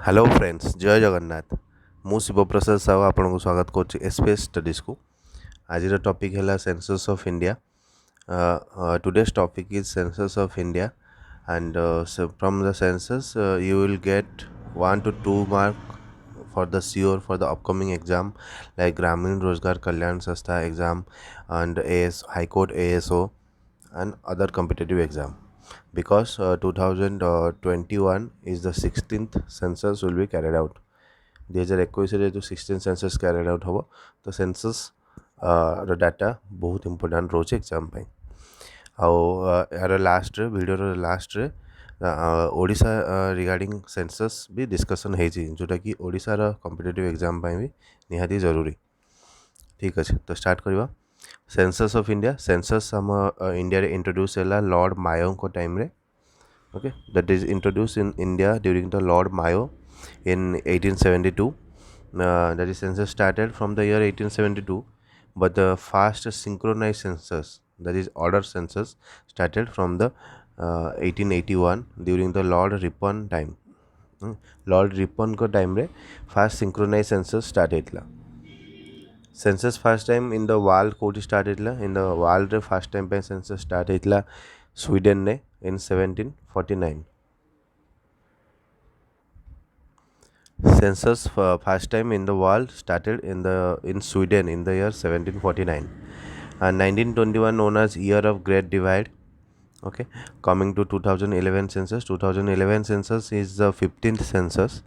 Hello friends जय जगन्नाथ मु शिवप्रसाद साहू आपको स्वागत करुच्ची एसपीएस स्टडीज को। आज टॉपिक है census of India. Today's topic is census of India and from the census you will get 1 to 2 mark for the sure for the upcoming exam like Gramin Rozgar Kalyan Sastha exam and High Court ASO and other competitive exam, because 2021 is the 16th census will be carried out. 2021 रे जो 16 census carried out हम तो census data बहुत important रोचे exam पे। यार last video last रे Odisha regarding census भी डिस्कसन है जोटा कि ओडिशा रा कॉम्पिटिटिव एग्जाम पे भी निहाती जरूरी। ठीक अच्छे तो स्टार्ट करवा। सेंसस ऑफ इंडिया सेंसस हम इंडिया रे इंट्रोड्यूस है लॉर्ड मायो को टाइम रे। Okay that is introduce in India during the Lord Mayo in 1872. That is census started from the year 1872, but the fast synchronized census, that is order census, started from the 1881 during the Lord Ripon time. Lord Ripon को time रे fast synchronized census started ला। census first time in the world कोटी started ला in the world रे first time पे census started ला Sweden ने in 1749। Census first time in the world started in Sweden in the year 1749, and 1921 known as year of Great Divide. Okay, coming to 2011 census. 2011 census is the 15th census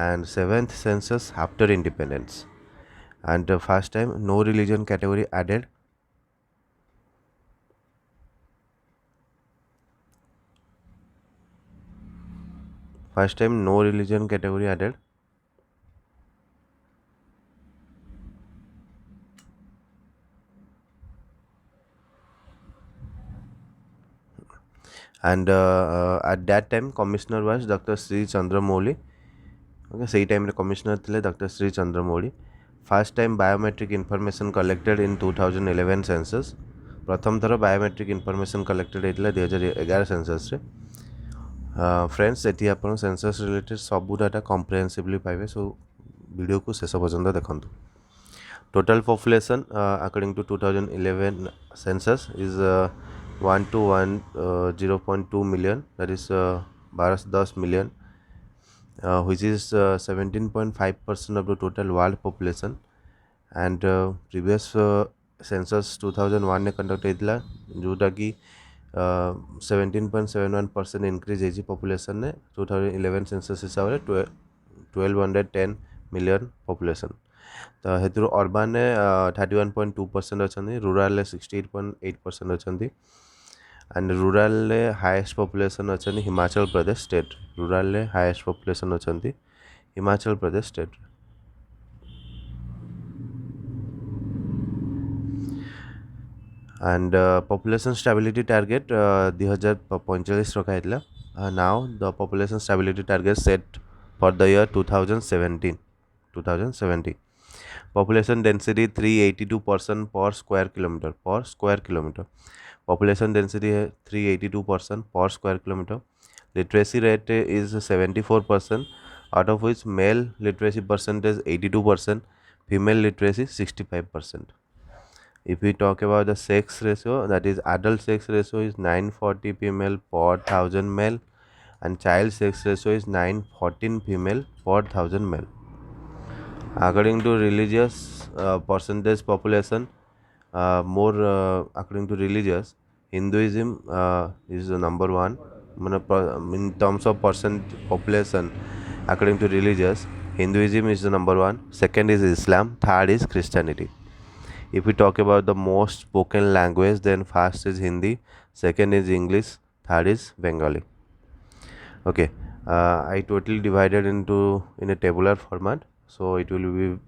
and 7th census after independence, and the first time no religion category added. First time no religion category added. And at that time commissioner was Dr. Sri Chandramouli. Okay, सही time commissioner थे doctor Shri Chandramouli. First time biometric information collected in 2011 census. प्रथम थर biometric information collected होता 2011 census रे। Friends ये आप census related सब data comprehensively पाइबे, सो वीडियो को शेष पर्यंत देखूँ। Total population according to 2011 census is 1 to 0.2 million, that is 12-10 million, which is 17.5% of the total world population. And previous census 2001 ने कंडक्ट होता जोटा कि 17.71% इंक्रीज है पॉपुलेशन ने 2011 सेंसस हिसाब से 1210 मिलियन पॉपुलेशन। तो हेतु अर्बान ने 31.2% अच्छा, रूराल 68.8% अच्छा, एंड रूराल हाईएस्ट पॉपुलेशन अच्छा Himachal Pradesh state. Rural highest population अच्छा Himachal Pradesh state. And population stability target 2045 रखा है। Now the population stability target set for the year 2017। Population density 382 person per square kilometre. Population density है 382 person per square kilometre. Literacy rate is 74%, out of which male literacy percentage 82%, female literacy 65%. If we talk about the sex ratio, that is adult sex ratio is 940 female per 1000 male, and child sex ratio is 914 female per 1000 male. According to religious percentage population, according to religious, Hinduism is the number one. In terms of percent population, according to religious, Hinduism is the number one. Second is Islam. Third is Christianity. If we talk about the most spoken language, then first is Hindi, second is English, third is Bengali. Okay, I totally divided in a tabular format, so it will be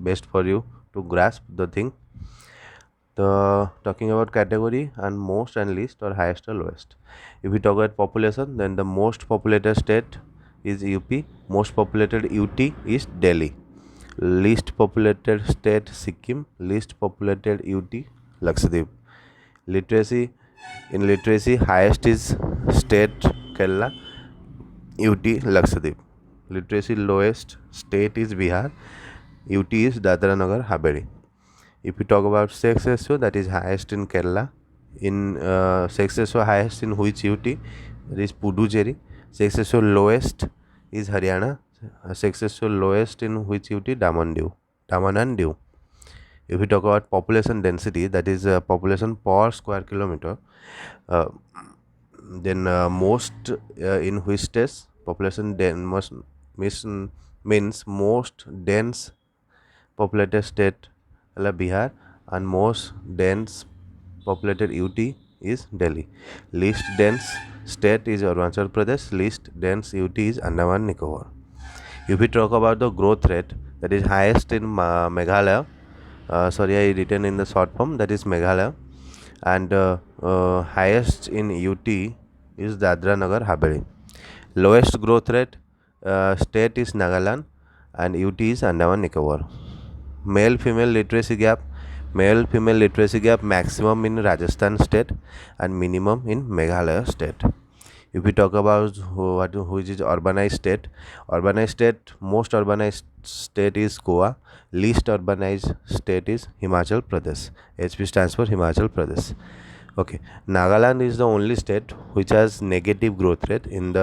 best for you to grasp the thing. Talking about category and most and least or highest or lowest. If we talk about population, then the most populated state is UP. Most populated UT is Delhi. Least populated state Sikkim. Least populated UT Lakshadweep. Literacy highest is state Kerala, UT Lakshadweep. literacy lowest state is Bihar. UT is Dadra Nagar Haveli. If we talk about sex ratio, that is highest in Kerala. In sex ratio highest in which UT? That is Puducherry. Sex ratio lowest is Haryana. Sex ratio lowest in which UT? Daman and Diu. If we talk about population density, that is population per square kilometer, uh, then most in which states population means most dense populated state Bihar, and most dense populated UT is Delhi. Least dense state is Arunachal Pradesh. Least dense UT is Andaman Nicobar. If we talk about the growth rate, that is highest in Meghalaya. Sorry, I written in the short form, that is Meghalaya, and highest in UT is Dadra Nagar Haveli. Lowest growth rate state is Nagaland, and UT is Andaman Nicobar. Male female literacy gap maximum in Rajasthan state and minimum in Meghalaya state. If we talk about which is urbanized state, most urbanized state is Goa, least urbanized state is Himachal Pradesh. HP stands for Himachal Pradesh. Okay, Nagaland is the only state which has negative growth rate in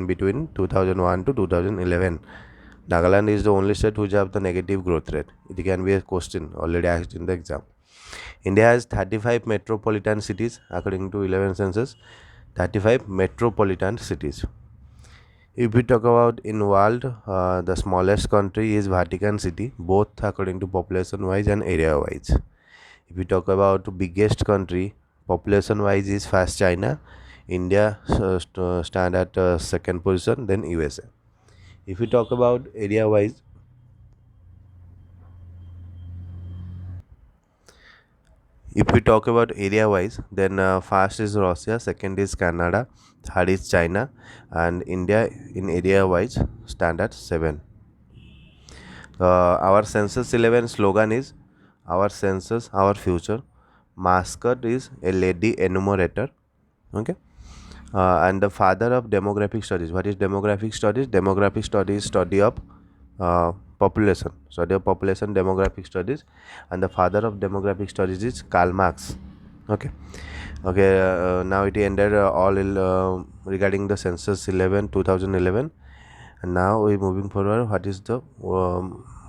between 2001 to 2011. Nagaland is the only state which have the negative growth rate. It can be a question already asked in the exam. India has 35 metropolitan cities according to 11 census. 35 metropolitan cities. If we talk about in world, the smallest country is Vatican City, both according to population wise and area wise. If we talk about biggest country population wise is first China, India stand at second position, then USA. If we talk about area wise, then first is Russia, second is Canada, third is China, and India in area wise stand at 7. Our census 11 slogan is our census, our future. Mascot is a lady enumerator. Okay. And the father of demographic studies. What is demographic studies? Demographic studies study of population. Study of population, demographic studies, and the father of demographic studies is Karl Marx. Okay. Now it ended all regarding the census 2011, and now we moving forward. What is the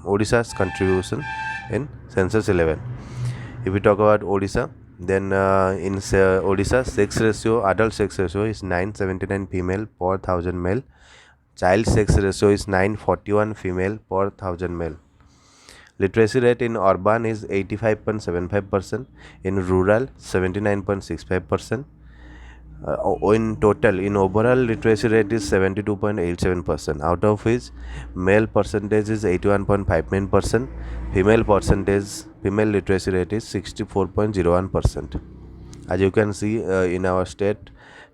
Odisha's contribution in census 11? If we talk about Odisha, then in Odisha, adult sex ratio is 979 female per 1000 male. Child sex ratio is 941 female per 1000 male. Literacy rate in urban is 85.75%, in rural 79.65%. In overall literacy rate is 72.87%, out of which male percentage is 81.59%, female literacy rate is 64.01%. As you can see, in our state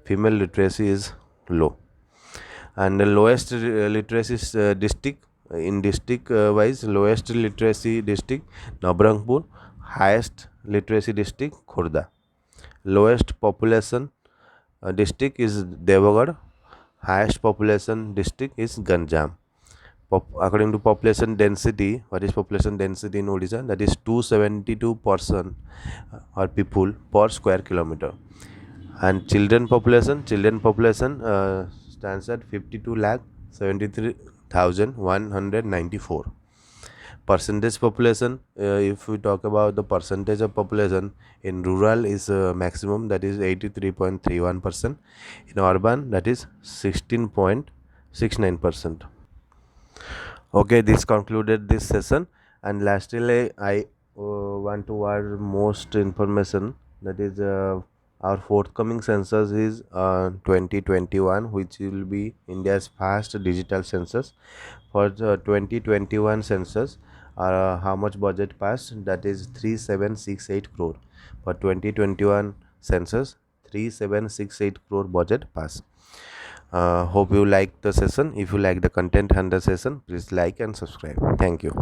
female literacy is low, and the lowest literacy district in district wise, lowest literacy district Nabarangpur, highest literacy district Khurda. Lowest population district is Devagarh, highest population district is Ganjam. According to population density, what is population density in Odisha? That is 272 person or people per square kilometer. And children population stands at 52,73,194. Percentage population, if we talk about the percentage of population in rural is maximum, that is 83.31%, in urban that is 16.69%. Okay, this concluded this session, and lastly I want to add most information, that is our forthcoming census is 2021, which will be India's first digital census. For the 2021 census, how much budget passed? That is 3768 crore. For 2021 census, 3768 crore budget passed. Hope you like the session. If you like the content and the session, please like and subscribe. Thank you.